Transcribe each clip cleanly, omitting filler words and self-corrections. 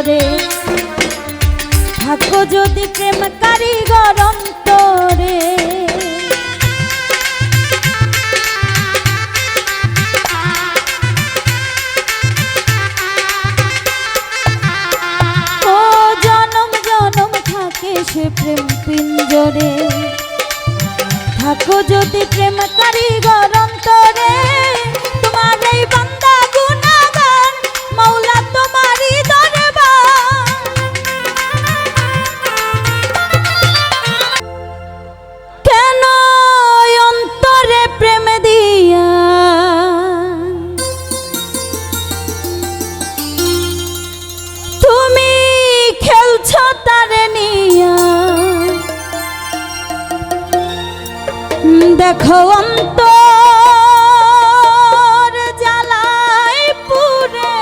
পিঞ্জরে থাকো যদি প্রেম কারিগর অন্তরে। ও জনম জনম থাকে সে প্রেম পিঞ্জরে থাকো যদি প্রেম কারিগর অন্তরে। তোমার এই বান্দা গুনাহগার মাওলা তোমারই দরবার। কেন অন্তরে প্রেম দিয়া তুমি খেলছো তারে নিয়া। দেখো অন্তর জ্বালায় পুরে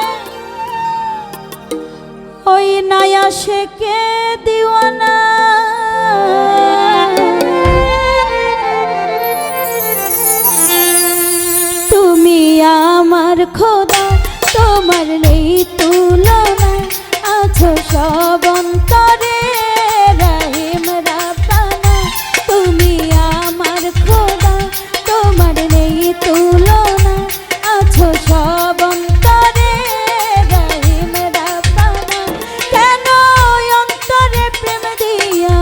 ওই নয়া শেকে দিওয়ানা। তুমি আমার খোদা তোমার নেই তুলনা আছো সব অন্তরে রহিম রাব্বানা। তুমি আমার খোদা তোমার নেই তুলনা আছো সব অন্তরে রহিম রাব্বানা। কেন অন্তরে প্রেম দিয়া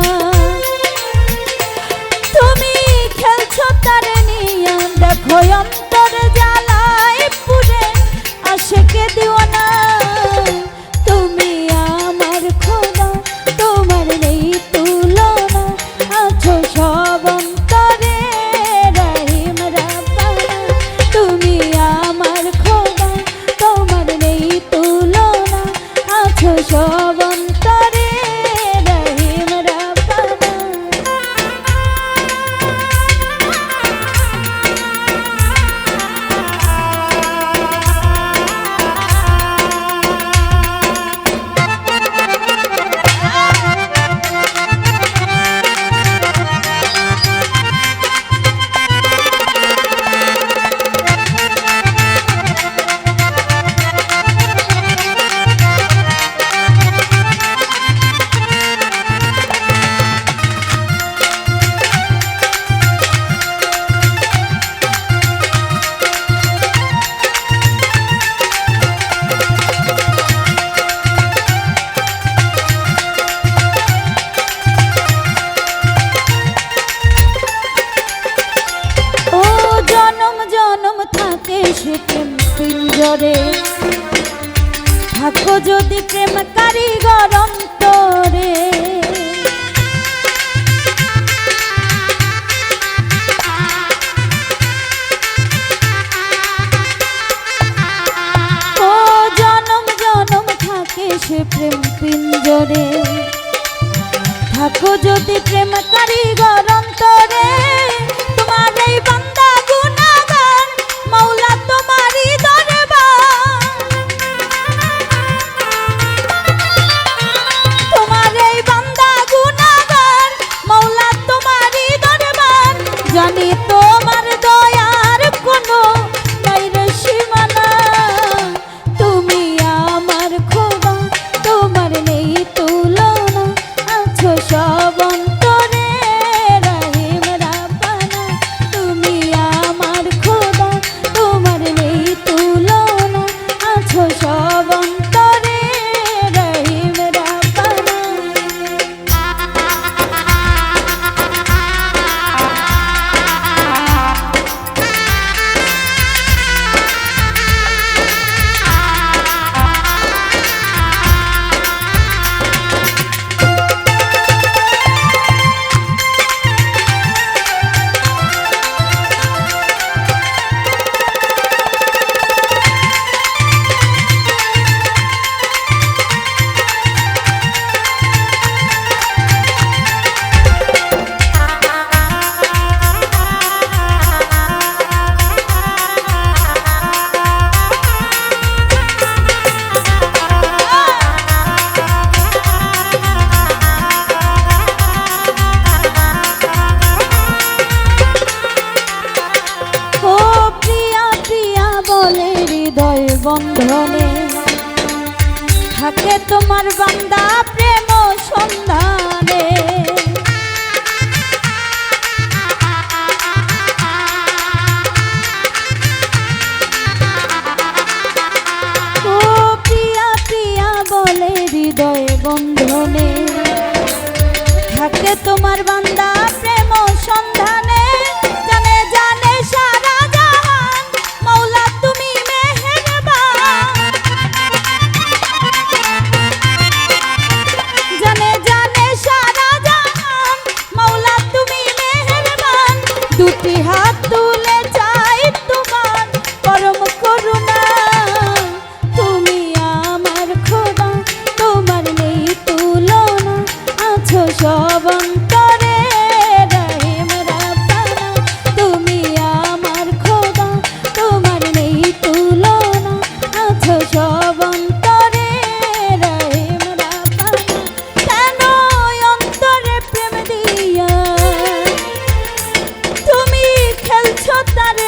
তুমি খেলছো তারে নিয়া। দেখো অন্তর জ্বালায় পুরে আশেকে দিওয়ানা। তুমি আমার খোদা তোমার নেই তুলনা আছো সব অন্তরে রহিম রাব্বানা। তুমি আমার খোদা তোমার নেই তুলনা আছো সব অন্তরে রহিম রাব্বানা। সে প্রেম পিঞ্জরে থাকো যদি প্রেম কারিগর অন্তরে। ও জনম জনম থাকে সে প্রেম পিঞ্জরে থাকো যদি প্রেম কারিগর অন্তরে। তোমার এই বান্দা গুনাহগার মাওলা তোমারই দরবার। তোমার এই বান্দা গুনাহগার মাওলা তোমারই দরবার। জানি তোমার দয়ার কোনো নাই রে সীমানা। তুমি আমার খোদা তোমার নেই তুলনা আছো সব অন্তরে রহিম রাব্বানা। তুমি আমার খোদা তোমার নেই তুলনা আছো সব অন্তরে রহিম রাব্বানা। থাকে তোমার বান্দা প্রেম সন্ধানে। ও প্রিয়া প্রিয়া বলে হৃদয় বন্ধনে, থাকে তোমার বান্দা প্রেম সন্ধানে। জানে জানে সারা জাহান মৌলা তুমি মেহেরবান, জানে জানে সারা জাহান মৌলা তুমি মেহেরবান। দুটি হাত তুলে চাই তোমার পরম করুণা, তুমি আমার খোদা তোমার নেই তুলনা। আছো সব অন্তরে রহিম রাব্বানা, তুমি আমার খোদা তোমার নেই তুলনা। আছো সব অন্তরে রহিম রাব্বানা। কেন অন্তরে প্রেম দিয়া তুমি খেলছো তার